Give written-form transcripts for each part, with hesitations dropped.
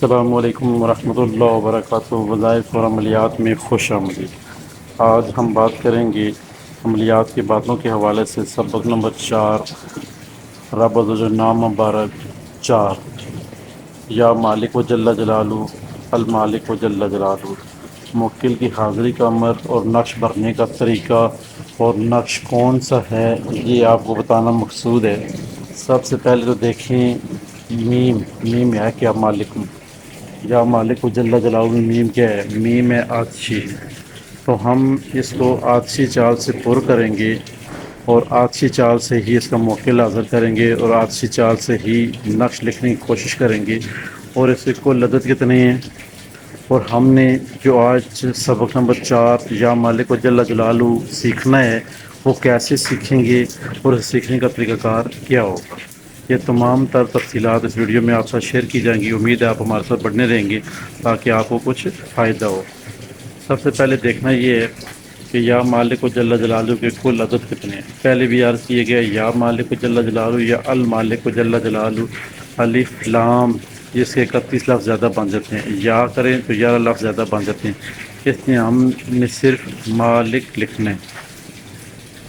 السلام علیکم ورحمۃ اللہ وبرکاتہ۔ وظائف اور عملیات میں خوش آمدید۔ آج ہم بات کریں گے عملیات کی باتوں کے حوالے سے سبق نمبر 4، رب جو نام مبارک 4، یا مالک و جل جلالہ، المالک و جل جلالہ۔ موکل کی حاضری کا امر اور نقش بھرنے کا طریقہ اور نقش کون سا ہے یہ آپ کو بتانا مقصود ہے۔ سب سے پہلے تو دیکھیں میم ہے کیا مالک، یا مالک و جل جلالہ میں میم کیا ہے؟ میم ہے آتشی۔ تو ہم اس کو آتشی چال سے پر کریں گے اور آتشی چال سے ہی اس کا موکل حاضر کریں گے اور آتشی چال سے ہی نقش لکھنے کی کوشش کریں گے۔ اور اس کے کل عدد کتنے ہیں؟ اور ہم نے جو آج سبق نمبر 4 یا مالک و جل جلالہ سیکھنا ہے وہ کیسے سیکھیں گے اور اس سیکھنے کا طریقہ کار کیا ہوگا، یہ تمام تر تفصیلات اس ویڈیو میں آپ ساتھ شیئر کی جائیں گی۔ امید ہے آپ ہمارے ساتھ بڑھنے رہیں گے تاکہ آپ کو کچھ فائدہ ہو۔ سب سے پہلے دیکھنا یہ ہے کہ یا مالک و جل جلالہ کے کل عدد کتنے ہیں۔ پہلے بھی عرض کیے گئے یا مالک و جل جلالہ یا المالک و جل جلالہ، الف لام جس کے 31 لفظ زیادہ بن جاتے ہیں، یا کریں تو 11 لفظ زیادہ بن جاتے ہیں۔ اس لیے ہم نے صرف مالک لکھنا ہے،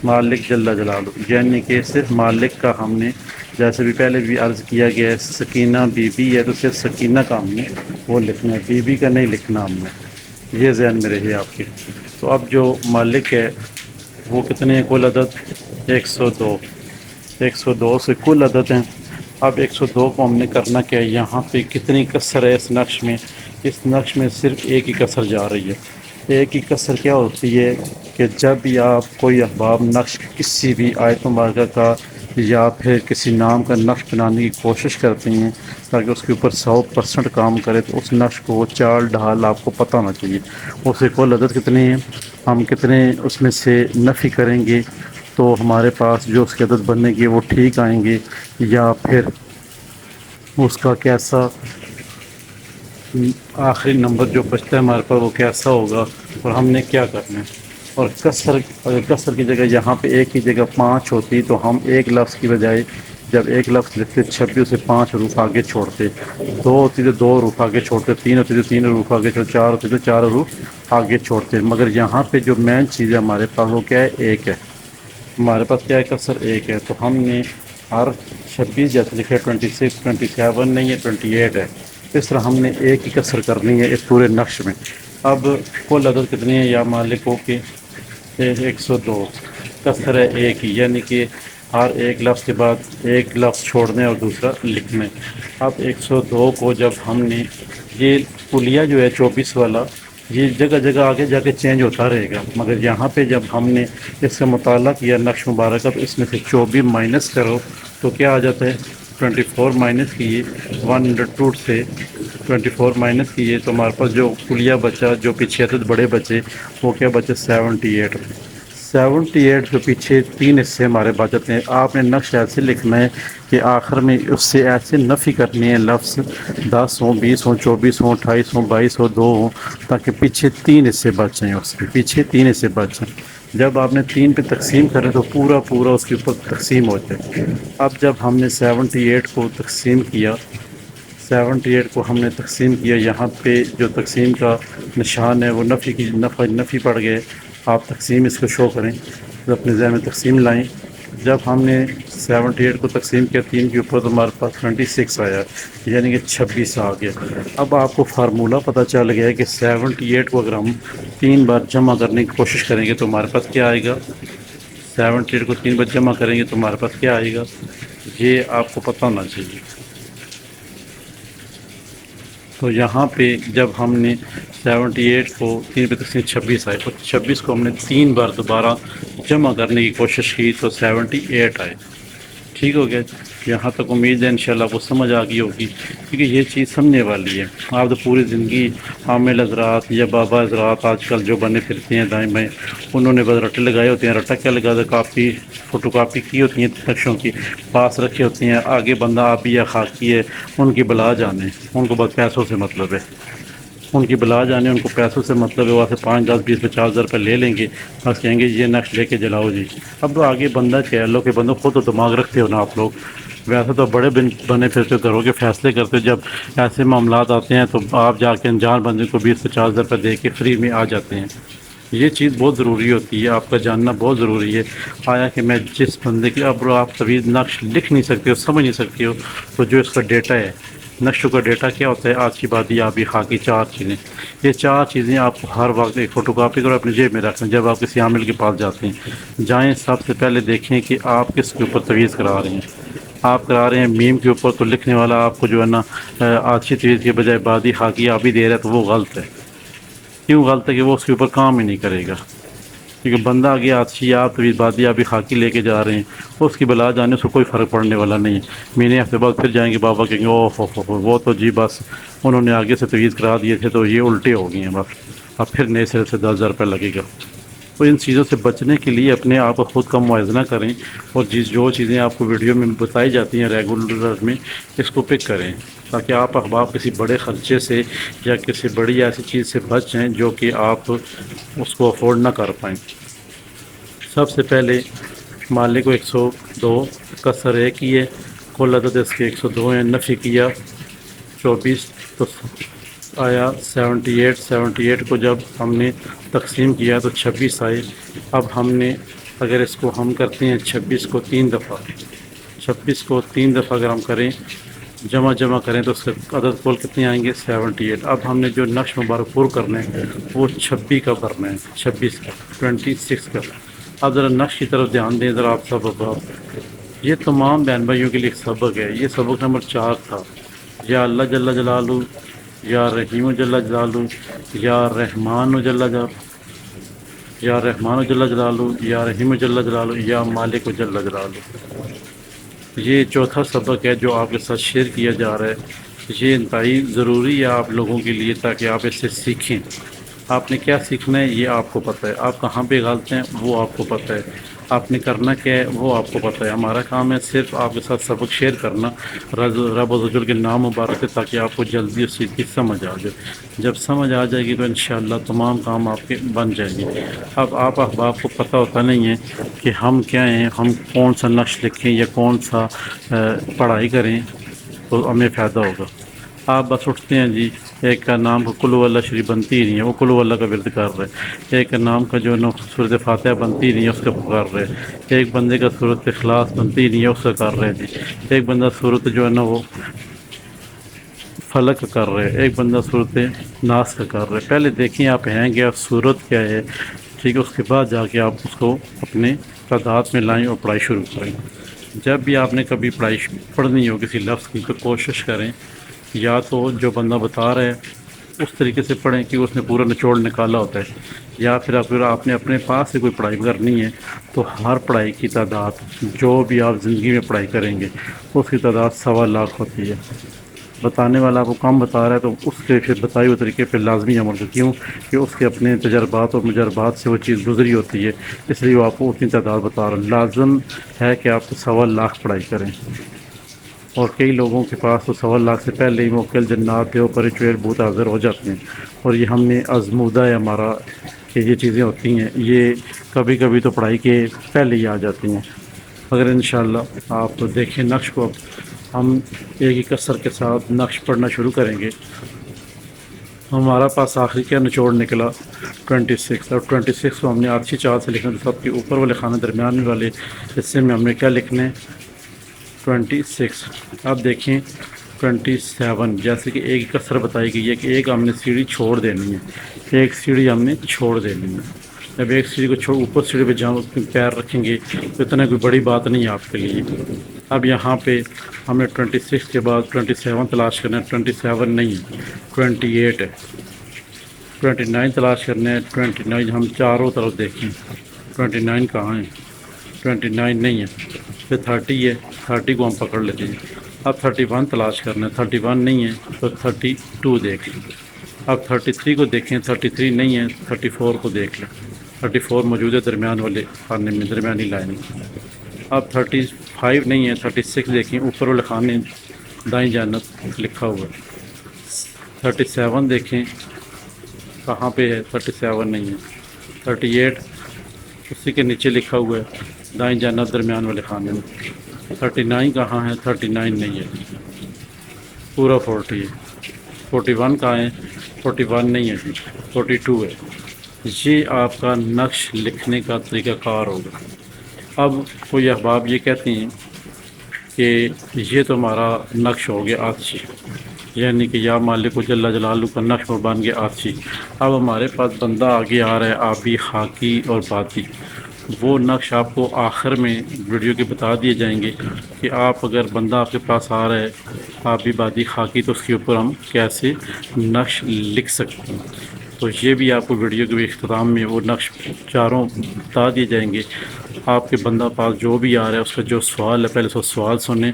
مالک جل جلالہ، یعنی کہ صرف مالک کا ہم نے، جیسے بھی پہلے بھی عرض کیا گیا ہے، سکینہ بی بی ہے تو صرف سکینہ کا ہم نے وہ لکھنا ہے، بی بی کا نہیں لکھنا ہم نے، یہ ذہن میں رہے آپ کے۔ تو اب جو مالک ہے وہ کتنے ہیں کل عدد؟ 102۔ 102 سے کل عدد ہیں۔ اب 102 کو ہم نے کرنا کیا ہے، یہاں پہ کتنی کسر ہے اس نقش میں؟ اس نقش میں صرف ایک ہی کسر جا رہی ہے۔ ایک ہی کسر کیا ہوتی ہے کہ جب بھی آپ کوئی احباب نقش کسی بھی آیت مبارکہ کا یا پھر کسی نام کا نقش بنانے کی کوشش کرتے ہیں تاکہ اس کے اوپر 100% کام کرے، تو اس نقش کو وہ چال ڈھال آپ کو پتہ ہونا چاہیے۔ اس کے کل عدد کتنے ہیں، ہم کتنے اس میں سے نفی کریں گے تو ہمارے پاس جو اس کے عدد بننے کے وہ ٹھیک آئیں گے، یا پھر اس کا کیسا آخری نمبر جو بچتا ہے ہمارے پاس وہ کیسا ہوگا، اور ہم نے کیا کرنا ہے۔ اور کسر کی جگہ یہاں پہ ایک کی جگہ 5 ہوتی تو ہم ایک لفظ کی بجائے جب ایک لفظ لکھتے 26 سے 5 حروف آگے چھوڑتے، 2 ہوتی تو 2 حروف آگے چھوڑتے، 3 ہوتی تو 3 حروف آگے چھوڑتے، 4 ہوتی تو 4 حروف آگے چھوڑتے۔ مگر یہاں پہ جو مین چیز ہے ہمارے پاس وہ کیا ہے؟ ایک ہے، ہمارے پاس کیا ہے؟ کسر ایک ہے۔ تو ہم نے ہر 26 جیسے لکھے 26، 27 نہیں ہے، 28 ہے، اس طرح ہم نے ایک ہی کسر کرنی ہے اس پورے نقش میں۔ اب کل عدد کتنی ہے یا مالکوں کے؟ 102، کسر ہے ایک ہی، یعنی کہ ہر ایک لفظ کے بعد ایک لفظ چھوڑنے اور دوسرا لکھنے۔ اب 102 کو جب ہم نے، یہ کلیہ جو ہے 24 والا یہ جگہ جگہ آگے جا کے چینج ہوتا رہے گا، مگر یہاں پہ جب ہم نے اس سے مطالعہ کیا نقش مبارکہ تو اس میں سے 24 مائنس کرو تو کیا آ جاتا ہے؟ 24 مائنس کیے 102 سے 24 مائنس کیے تو ہمارے پاس جو کلیہ بچا، جو پیچھے عدد بڑے بچے وہ کیا بچے؟ 78۔ 78 جو پیچھے 3 حصے ہمارے بچ جاتے ہیں۔ آپ نے نقش ایسے لکھنا ہے کہ آخر میں اس سے ایسے نفی کرنی ہے لفظ 10 ہوں، 20 ہوں، 24 ہوں، 28 ہوں، 22 ہوں، 2 ہوں، تاکہ پیچھے 3 حصے بچ جائیں، اس کے پیچھے 3 حصے بچ جائیں۔ جب آپ نے 3 پہ تقسیم کرے تو پورا اس کے اوپر تقسیم ہو جائے۔ اب جب ہم نے 78 کو تقسیم کیا، 78 کو ہم نے تقسیم کیا، یہاں پہ جو تقسیم کا نشان ہے وہ نفی پڑ گئے۔ آپ تقسیم اس کو شو کریں تو اپنے ذہن میں تقسیم لائیں۔ جب ہم نے 78 کو تقسیم کیا 3 کے اوپر تو ہمارے پاس 26 آیا، یعنی کہ 26 آ گیا۔ اب آپ کو فارمولہ پتہ چل گیا ہے کہ 78 کو اگر ہم 3 بار جمع کرنے کی کوشش کریں گے تو ہمارے پاس کیا آئے گا؟ 78 کو 3 بار جمع کریں گے تو ہمارے پاس کیا آئے گا؟ یہ آپ کو پتہ ہونا چاہیے۔ تو یہاں پہ جب ہم نے 78 کو 3 پہ تقسیم 26 آئے، تو 26 کو ہم نے 3 بار دوبارہ جمع کرنے کی کوشش کی تو 78 آئے۔ ٹھیک ہو گیا؟ یہاں تک امید ہے انشاءاللہ آپ کو سمجھ آ گئی ہوگی، کیونکہ یہ چیز سمجھنے والی ہے۔ آپ تو پوری زندگی عامل حضرات یا بابا حضرات آج کل جو بنے پھرتے ہیں دائیں بائیں، انہوں نے بس رٹے لگائے ہوتے ہیں۔ رٹا کیا لگا تھا؟ کاپی فوٹو کاپی کی ہوتی ہیں نقشوں کی، پاس رکھے ہوتے ہیں، آگے بندہ آپ یا خاکی ہے، ان کی بلا جانے، ان کو بس پیسوں سے مطلب ہے، ان کی بلا جانے، ان کو پیسوں سے مطلب ہے۔ وہاں سے 5، 10، 20، 50 ہزار روپے لے لیں گے، بس کہیں گے یہ نقش لے کے جلاؤ جی۔ اب تو آگے بندہ کیا ہے، لوگ کے بندوں خود تو دماغ رکھتے ہو نا آپ لوگ، ویسے تو بڑے بنے پھرتے گھروں کے فیصلے کرتے، جب ایسے معاملات آتے ہیں تو آپ جا کے انجان بندے کو 20 سے 50 ہزار روپے دے کے فری میں آ جاتے ہیں۔ یہ چیز بہت ضروری ہوتی ہے، آپ کا جاننا بہت ضروری ہے۔ آیا کہ میں جس بندے کی اب آپ طویل نقش لکھ نہیں سکتے ہو، سمجھ نہیں سکتے ہو، تو جو اس کا ڈیٹا ہے، نقشوں کا ڈیٹا کیا ہوتا ہے؟ آج کی بادی آبی خاکی، 4 چیزیں۔ یہ 4 چیزیں آپ کو ہر وقت ایک فوٹو کاپی کرو، اپنے جیب میں رکھیں۔ جب آپ کسی عامل کے پاس جاتے ہیں، جائیں سب سے پہلے دیکھیں کہ آپ کس کے اوپر تویز کرا رہے ہیں۔ آپ کرا رہے ہیں میم کے اوپر، تو لکھنے والا آپ کو جو ہے نا آچھی تویز کے بجائے بادی خاکی آبی دے رہا ہے، تو وہ غلط ہے۔ کیوں غلط ہے؟ کہ وہ اس کے اوپر کام ہی نہیں کرے گا، کیونکہ بندہ آگے آچھی آپ تویز بادی آبی خاکی لے کے جا رہے ہیں، اس کی بلا جانے سے کوئی فرق پڑنے والا نہیں ہے۔ مہینے ہفتے بعد پھر جائیں گے، بابا کہیں گے او ہو وہ تو جی بس انہوں نے آگے سے تویز کرا دیے تھے تو یہ الٹے ہو گئی ہیں بس، اب پھر نئے سرے سے 10,000 روپے لگے گا۔ تو ان چیزوں سے بچنے کے لیے اپنے آپ کو خود کا موازنہ کریں، اور جو چیزیں آپ کو ویڈیو میں بتائی جاتی ہیں ریگولر میں، اس کو پک کریں، تاکہ آپ احباب کسی بڑے خرچے سے یا کسی بڑی ایسی چیز سے بچ جائیں جو کہ آپ اس کو افورڈ نہ کر پائیں۔ سب سے پہلے مالک کو 102 کسر 1 کی ہے، کل عدد اس کے 102 ہیں، نفی کیا 24، تو آیا 78 کو جب ہم نے تقسیم کیا تو 26 آئے۔ اب ہم نے اگر اس کو ہم کرتے ہیں 26 کو 3 دفعہ، 26 کو 3 دفعہ اگر ہم کریں، جمع کریں تو اس کا عدد کل کتنے آئیں گے؟ 78۔ اب ہم نے جو نقش مبارک پور کرنا ہے وہ 26 کا کرنا ہے، 26 کا 26 کا۔ اب ذرا نقش کی طرف دھیان دیں ذرا آپ سب احباب، یہ تمام بہن بھائیوں کے لیے ایک سبق ہے۔ یہ سبق نمبر 4 تھا، یا اللہ جل جلالہ، یا رحیم جل جلالہ، یا رحمان جل جلالہ، یا رحمان جل جلالہ، یا رحیم جل جلالہ، یا مالک جل جلالہ۔ یہ چوتھا سبق ہے جو آپ کے ساتھ شیئر کیا جا رہا ہے۔ یہ انتہائی ضروری ہے آپ لوگوں کے لیے، تاکہ آپ اس سے سیکھیں۔ آپ نے کیا سیکھنا ہے یہ آپ کو پتہ ہے، آپ کہاں پہ غلط ہیں وہ آپ کو پتہ ہے، آپ نے کرنا کیا ہے وہ آپ کو پتہ ہے۔ ہمارا کام ہے صرف آپ کے ساتھ سبق شیئر کرنا رب عزوجل کے نام مبارک سے، تاکہ آپ کو جلدی اس چیز کی سمجھ آ جائے۔ جب سمجھ آ جائے گی تو انشاءاللہ تمام کام آپ کے بن جائیں گے۔ اب آپ احباب کو پتہ ہوتا نہیں ہے کہ ہم کیا ہیں، ہم کون سا نقش لکھیں یا کون سا پڑھائی کریں تو ہمیں فائدہ ہوگا۔ آپ بس اٹھتے ہیں جی، ایک کا نام کل هو اللہ شریف بنتی ہی نہیں ہے، وہ کل هو اللہ کا ورد کر رہے ہیں۔ ایک کا نام کا جو ہے نا سورۃ فاتحہ بنتی ہی نہیں ہے، اس کا کر رہے ہیں۔ ایک بندے کا سورۃ اخلاص بنتی ہی نہیں ہے، اس کا کر رہے ہیں جی۔ ایک بندہ سورۃ جو ہے نا وہ فلق کا کر رہے ہیں، ایک بندہ سورۃ ناس کا کر رہے ہیں۔ پہلے دیکھیں آپ ہیں کہ آپ سورت کیا ہے، ٹھیک ہے، اس کے بعد جا کے آپ اس کو اپنے تعداد میں لائیں اور پڑھائی شروع کریں۔ جب بھی آپ نے کبھی پڑھائی پڑھنی ہو کسی لفظ کی تو کوشش کریں یا تو جو بندہ بتا رہا ہے اس طریقے سے پڑھیں کہ اس نے پورا نچوڑ نکالا ہوتا ہے، یا پھر آپ نے اپنے پاس سے کوئی پڑھائی کرنی ہے تو ہر پڑھائی کی تعداد جو بھی آپ زندگی میں پڑھائی کریں گے اس کی تعداد 1.25 لاکھ ہوتی ہے۔ بتانے والا آپ کو کم بتا رہا ہے تو اس کے پھر بتائی ہوئے طریقے پہ لازمی عمل کریں، کیوں کہ اس کے اپنے تجربات اور مجربات سے وہ چیز گزری ہوتی ہے، اس لیے وہ آپ کو اتنی تعداد بتا رہا ہے۔ لازم ہے کہ آپ 1.25 لاکھ پڑھائی کریں، اور کئی لوگوں کے پاس تو 1.25 لاکھ سے پہلے ہی موکل جنات کے اوپر چویر بوت حاضر ہو جاتے ہیں، اور یہ ہم نے آزمودہ ہے ہمارا کہ یہ چیزیں ہوتی ہیں، یہ کبھی کبھی تو پڑھائی کے پہلے ہی آ جاتی ہیں۔ اگر انشاءاللہ آپ دیکھیں نقش کو، اب ہم ایک ہی کسر کے ساتھ نقش پڑھنا شروع کریں گے۔ ہمارا پاس آخری کیا نچوڑ نکلا 26، اور 26 کو ہم نے آرچی چال سے لکھنا، تو سب کے اوپر والے خانے درمیان والے حصے میں ہم نے کیا لکھنا ہے 26۔ اب دیکھیں 27، جیسے کہ ایک کسر بتائی گئی ہے کہ ایک ہم نے سیڑھی چھوڑ دینی ہے، ایک سیڑھی ہم نے چھوڑ دینی ہے۔ جب ایک سیڑھی کو چھوڑ اوپر سیڑھی پہ جہاں پیر رکھیں گے تو اتنا کوئی بڑی بات نہیں ہے آپ کے لیے۔ اب یہاں پہ ہم نے 26 کے بعد 27 تلاش کرنا ہے، 27 نہیں ہے 28 ہے، 29 تلاش کرنا ہے، 29 ہم چاروں طرف دیکھیں 29 کہاں ہے، 29 نہیں ہے، پھر 30 ہے، 30 کو ہم پکڑ لیتے ہیں۔ اب 31 تلاش کرنا ہے، 31 نہیں ہے تو 32 دیکھ لیں۔ اب 33 کو دیکھیں، 33 نہیں ہے، 34 کو دیکھ لیں، 34 موجود ہے درمیان والے خانے میں، درمیانی لائن میں۔ اب 35 نہیں ہے، 36 دیکھیں، اوپر والے خانے دائیں جانب لکھا ہوا ہے۔ 37 دیکھیں کہاں پہ ہے، 37 نہیں ہے۔ 38 اسی کے نیچے لکھا ہوا ہے دائیں جانب درمیان والے خانے میں۔ 39 کہاں ہے؟ 39 نہیں ہے، پورا 40 ہے۔ 41 کہاں ہے؟ 41 نہیں ہے جی، 42 ہے۔ یہ آپ کا نقش لکھنے کا طریقہ کار ہوگا۔ اب کوئی احباب یہ کہتے ہیں کہ یہ تو ہمارا نقش ہو گیا آتشی، یعنی کہ یا مالک و جل جلالہ کا نقش بن گیا آتشی۔ اب ہمارے پاس بندہ آگے آ رہا ہے آبی، خاکی اور باتی۔ وہ نقش آپ کو آخر میں ویڈیو کے بتا دیے جائیں گے کہ آپ اگر بندہ آپ کے پاس آ رہا ہے آبی، باتی، خاکی، تو اس کے اوپر ہم کیسے نقش لکھ سکتے ہیں۔ تو یہ بھی آپ کو ویڈیو کے اختتام میں وہ نقش چاروں بتا دیے جائیں گے۔ آپ کے بندہ پاس جو بھی آ رہا ہے اس کا جو سوال ہے پہلے اس کو سوال سنیں۔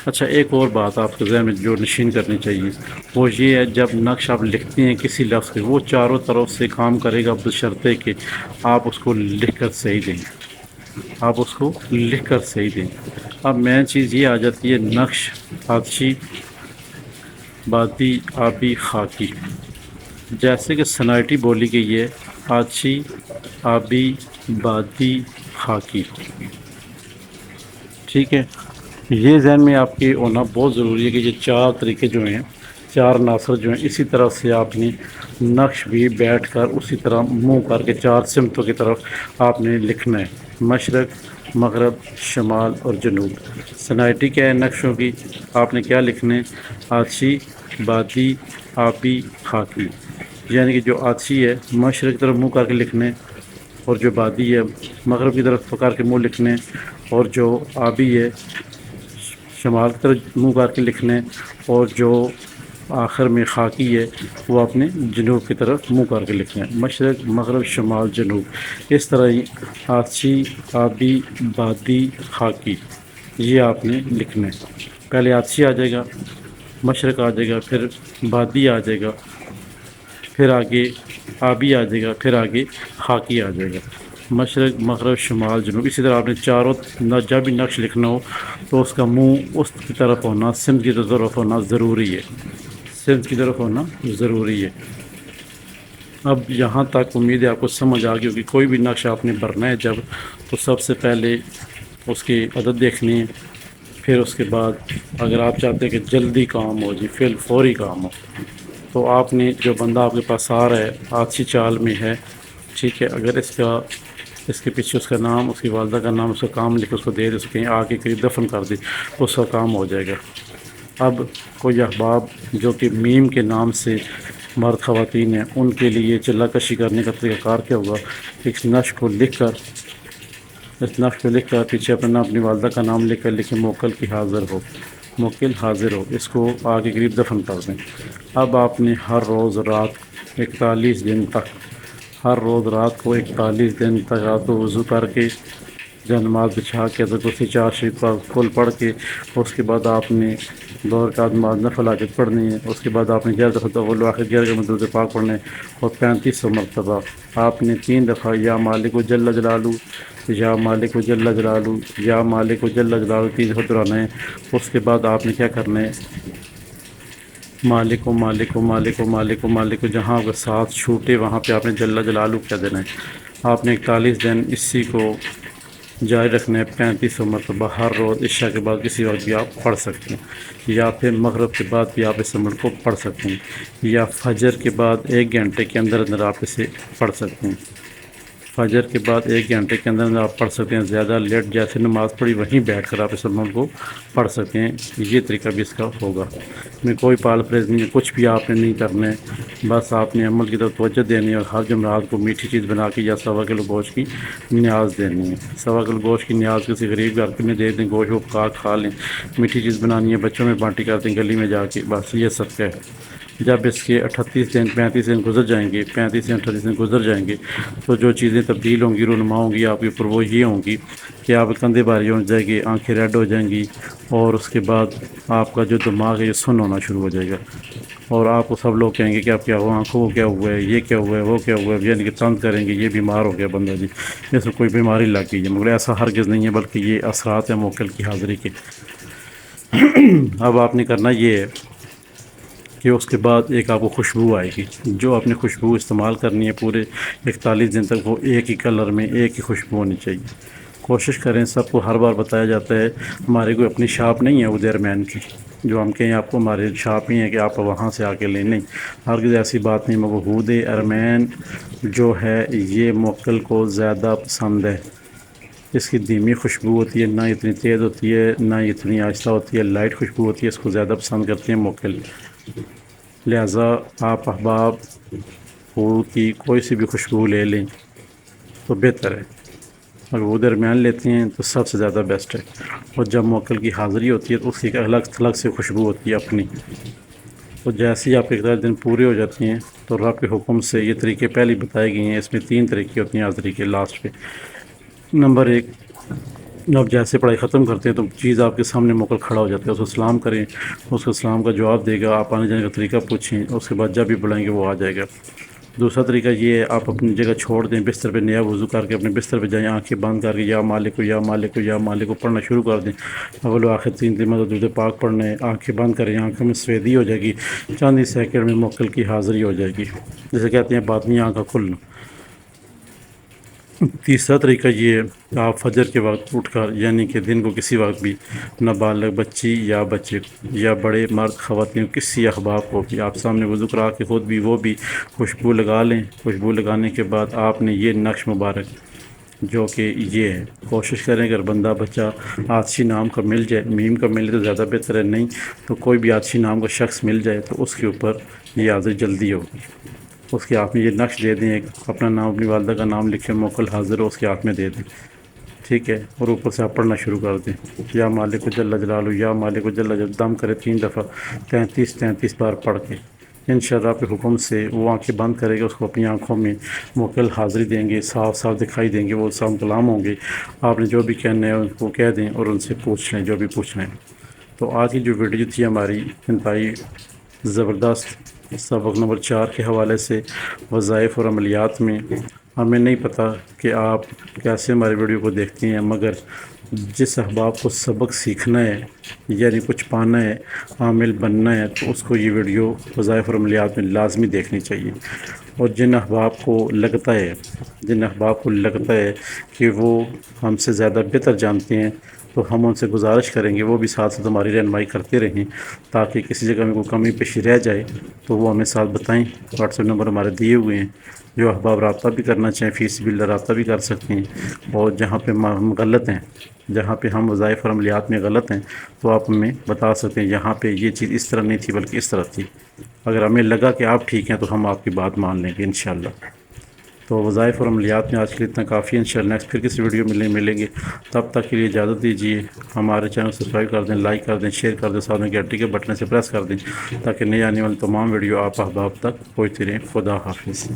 اچھا، ایک اور بات آپ کے ذہن میں جو نشین کرنی چاہیے وہ یہ ہے، جب نقش آپ لکھتے ہیں کسی لفظ کے، وہ چاروں طرف سے کام کرے گا بشرطے کہ آپ اس کو لکھ کر صحیح دیں، آپ اس کو لکھ کر صحیح دیں۔ اب مین چیز یہ آ جاتی ہے نقش آتشی، باتی، آبی، خاکی۔ جیسے کہ سنائٹی بولی گئی ہے آتشی، آبی، باتی، خاکی، ٹھیک ہے۔ یہ ذہن میں آپ کے ہونا بہت ضروری ہے کہ یہ چار طریقے جو ہیں، چار عناصر جو ہیں، اسی طرح سے آپ نے نقش بھی بیٹھ کر اسی طرح منہ کر کے چار سمتوں کی طرف آپ نے لکھنا ہے، مشرق، مغرب، شمال اور جنوب۔ سنائٹی کیا ہے نقشوں کی؟ آپ نے کیا لکھنا ہے؟ آتشی، باتی، آبی، خاکی، یعنی کہ جو آتشی ہے مشرق کی طرف منہ کر کے لکھنا ہے، اور جو بادی ہے مغرب کی طرف کر کے منہ لکھنے، اور جو آبی ہے شمال کی طرف منہ کر کے لکھنے، اور جو آخر میں خاکی ہے وہ اپنے جنوب کی طرف منہ کر کے لکھنے۔ مشرق، مغرب، شمال، جنوب، اس طرح ہی آتشی، آبی، بادی، خاکی یہ آپ نے لکھنا ہے۔ پہلے آتشی آ جائے گا، مشرق آ جائے گا، پھر بادی آ جائے گا، پھر آگے آبی آ جائے گا، پھر آگے خاکی آ جائے گا۔ مشرق، مغرب، شمال، جنوب، اسی طرح آپ نے چاروں جب بھی نقش لکھنا ہو تو اس کا منہ اس کی طرف ہونا، سمت کی طرف ہونا ضروری ہے، سمت کی طرف ہونا ضروری ہے۔ اب یہاں تک امید ہے آپ کو سمجھ آ گئی ہوگی۔ کوئی بھی نقش آپ نے بھرنا ہے جب، تو سب سے پہلے اس کی عدد دیکھنی ہے، پھر اس کے بعد اگر آپ چاہتے ہیں کہ جلدی کام ہو جی، فوری کام ہو، تو آپ نے جو بندہ آپ کے پاس آ رہا ہے آتشی چال میں ہے، ٹھیک ہے، اگر اس کے پیچھے اس کا نام، اس کی والدہ کا نام، اس کا کام لکھ کے اس کو دے دے، اس کے آ کے قریب دفن کر دے، اس کا کام ہو جائے گا۔ اب کوئی احباب جو کہ میم کے نام سے مرد خواتین ہیں، ان کے لیے چلہ کشی کرنے کا طریقہ کار کیا ہوگا؟ اس نقش کو لکھ کر پیچھے اپنا اپنی والدہ کا نام لکھ کر لکھیں موکل کی حاضر ہو، موکل حاضر ہو، اس کو آگے قریب دفن کر دیں۔ اب آپ نے ہر روز رات 41 دن تک، ہر روز رات کو 41 دن تک رات کو وضو کر کے، جب نماز بچھا کے حضرت کرسی 4 شریف کا کل پڑھ کے، اس کے بعد آپ نے 2 رکعت نماز نفل حاجت پڑھنی ہے، اس کے بعد آپ نے 11 دفعہ اول و آخر 11 درود پاک پڑھنا ہے، اور 3500 مرتبہ آپ نے 3 دفعہ یا مالک و جل جلالہ، یا مالک و جل جلالہ، یا مالک و جل جلالہ 3 دفعہ دہرانا ہے۔ اس کے بعد آپ نے کیا کرنا ہے؟ مالک و مالک و مالک و مالک و مالک و، جہاں اگر ساتھ چھوٹے وہاں پہ آپ نے جل جلالہ کہہ دینا ہے۔ آپ نے 41 دن اسی کو جاری رکھنا ہے، 3500 مرتبہ ہر روز۔ عشاء کے بعد کسی وقت بھی آپ پڑھ سکتے ہیں، یا پھر مغرب کے بعد بھی آپ اس عمل کو پڑھ سکتے ہیں، یا فجر کے بعد 1 گھنٹے کے اندر اندر آپ اسے پڑھ سکتے ہیں۔ فجر کے بعد 1 گھنٹے کے اندر آپ پڑھ سکتے ہیں۔ زیادہ لیٹ جیسے نماز پڑھی وہیں بیٹھ کر آپ اس عمل کو پڑھ سکتے ہیں۔ یہ طریقہ بھی اس کا ہوگا، میں کوئی پال پرہیز نہیں ہے، کچھ بھی آپ نے نہیں کرنا ہے، بس آپ نے عمل کی طرف توجہ دینی ہے، اور ہر جمعرات کو میٹھی چیز بنا کے یا 1.25 کلو گوشت کی نیاز دینی ہے۔ 1.25 کلو گوشت کی نیاز کسی غریب گھر میں دے دیں، گوشت وہ پکا کھا لیں، میٹھی چیز بنانی ہے بچوں میں بانٹی کرتے ہیں گلی میں جا کے، بس یہ صدقہ ہے۔ جب اس کے 38 دن 35 دن گزر جائیں گے، 35 دن 38 دن گزر جائیں گے، تو جو چیزیں تبدیل ہوں گی، رونما ہوں گی آپ کے اوپر، وہ یہ ہوں گی کہ آپ کندھے بھاری ہو جائے گی، آنکھیں ریڈ ہو جائیں گی، اور اس کے بعد آپ کا جو دماغ ہے یہ سن ہونا شروع ہو جائے گا، اور آپ کو سب لوگ کہیں گے کہ آپ کیا ہوا، آنکھوں کو کیا ہوا ہے، یہ کیا ہوا ہے، وہ کیا ہوا ہے، یعنی کہ تنگ کریں گے، یہ بیمار ہو گیا بندہ جی، اس میں کوئی بیماری لگ گئی ہے، مگر ایسا ہرگز نہیں ہے، بلکہ یہ اثرات ہیں موکل کی حاضری کے۔ اب آپ نے کرنا یہ ہے کہ اس کے بعد ایک آپ کو خوشبو آئے گی، جو آپ نے خوشبو استعمال کرنی ہے پورے 41 دن تک، وہ ایک ہی کلر میں ایک ہی خوشبو ہونی چاہیے۔ کوشش کریں، سب کو ہر بار بتایا جاتا ہے ہماری کوئی اپنی شاپ نہیں ہے ادھر مین کی جو ہم کہیں آپ کو ہماری شاپ ہی ہے کہ آپ وہاں سے آ کے لیں، نہیں، ہرگز ایسی بات نہیں۔ مگر عود ارمین جو ہے یہ موکل کو زیادہ پسند ہے، اس کی دھیمی خوشبو ہوتی ہے، نہ اتنی تیز ہوتی ہے نہ اتنی آہستہ ہوتی ہے، لائٹ خوشبو ہوتی ہے، اس کو زیادہ پسند کرتے ہیں موکل۔ لہٰذا آپ احباب عود کی کوئی سی بھی خوشبو لے لیں تو بہتر ہے، اگر وہ درمیان لیتے ہیں تو سب سے زیادہ بیسٹ ہے۔ اور جب موکل کی حاضری ہوتی ہے تو اس کی ایک الگ سے خوشبو ہوتی ہے اپنی۔ تو جیسے ہی آپ کے 10 دن پورے ہو جاتے ہیں تو رب کے حکم سے یہ طریقے پہلے بتائے گئے ہیں، اس میں 3 طریقے ہوتے ہیں حاضری کے لاسٹ پہ۔ نمبر 1، آپ جیسے پڑھائی ختم کرتے ہیں تو چیز آپ کے سامنے موکل کھڑا ہو جاتا ہے، اس کو سلام کریں، اس کو سلام کا جواب دے گا، آپ آنے جانے کا طریقہ پوچھیں، اس کے بعد جب بھی بلائیں گے وہ آ جائے گا۔ دوسرا طریقہ یہ ہے، آپ اپنی جگہ چھوڑ دیں، بستر پہ نیا وضو کر کے اپنے بستر پہ جائیں، آنکھیں بند کر کے یا مالک یا مالک یا مالک کو پڑھنا شروع کر دیں۔ اول و آخر 3 مرتبہ درود پاک پڑھنا ہے، آنکھیں بند کریں، آنکھوں میں سفیدی ہو جائے گی، چند ہی سیکنڈ میں موکل کی حاضری ہو جائے گی، جسے کہتے ہیں باطنی آنکھ کا کھلنا۔ تیسرا طریقہ یہ ہے کہ آپ فجر کے وقت اٹھ کر، یعنی کہ دن کو کسی وقت بھی، نابالغ بچی یا بچے یا بڑے مرد خواتین کسی احباب کو بھی آپ سامنے وضو کرا کے خود بھی وہ بھی خوشبو لگا لیں۔ خوشبو لگانے کے بعد آپ نے یہ نقش مبارک جو کہ یہ ہے، کوشش کریں اگر بندہ بچہ عاطشی نام کا مل جائے، میم کا ملے تو زیادہ بہتر ہے، نہیں تو کوئی بھی عاطشی نام کا شخص مل جائے تو اس کے اوپر یہ حاضری جلدی ہوگی۔ اس کے ہاتھ میں یہ نقش دے دیں، ایک اپنا نام، اپنی والدہ کا نام لکھیں، موکل حاضر ہو، اس کے ہاتھ میں دے دیں، ٹھیک ہے، اور اوپر سے آپ پڑھنا شروع کر دیں، یا مالک جل جلالہ، یا مالک جل جلالہ، دم کرے 3 دفعہ 33 بار پڑھ کے انشاءاللہ آپ کے حکم سے وہ آنکھیں بند کرے گا، اس کو اپنی آنکھوں میں موکل حاضری دیں گے، صاف صاف دکھائی دیں گے، وہ سام کلام ہوں گے، آپ نے جو بھی کہنا ہے ان کو کہہ دیں اور ان سے پوچھ لیں جو بھی پوچھنا ہے۔ تو آج کی جو ویڈیو تھی ہماری انتہائی زبردست، سبق نمبر 4 کے حوالے سے وظائف اور عملیات میں، ہمیں نہیں پتہ کہ آپ کیسے ہماری ویڈیو کو دیکھتے ہیں، مگر جس احباب کو سبق سیکھنا ہے یعنی کچھ پانا ہے، عامل بننا ہے، تو اس کو یہ ویڈیو وظائف اور عملیات میں لازمی دیکھنی چاہیے۔ اور جن احباب کو لگتا ہے کہ وہ ہم سے زیادہ بہتر جانتے ہیں تو ہم ان سے گزارش کریں گے وہ بھی ساتھ ساتھ ہماری رہنمائی کرتے رہیں، تاکہ کسی جگہ میں کوئی کمی پیشی رہ جائے تو وہ ہمیں ساتھ بتائیں۔ واٹس ایپ نمبر ہمارے دیے ہوئے ہیں، جو احباب رابطہ بھی کرنا چاہیں فی سبیل اللہ رابطہ بھی کر سکتے ہیں، اور جہاں پہ ہم غلط ہیں، جہاں پہ ہم وظائف اور عملیات میں غلط ہیں تو آپ ہمیں بتا سکتے ہیں یہاں پہ یہ چیز اس طرح نہیں تھی بلکہ اس طرح تھی۔ اگر ہمیں لگا کہ آپ ٹھیک ہیں تو ہم آپ کی بات مان لیں گے انشاءاللہ۔ تو وظائف اور عملیات میں آج کے لیے اتنا کافی ہے، انشاءاللہ نیکسٹ پھر کسی ویڈیو میں ملیں گے، تب تک کے لیے اجازت دیجیے۔ ہمارے چینل سبسکرائب کر دیں، لائک کر دیں، شیئر کر دیں، ساتھ میں گھنٹی کے بٹن سے پریس کر دیں تاکہ نئے آنے والی تمام ویڈیو آپ احباب تک پہنچتی رہیں۔ خدا حافظ۔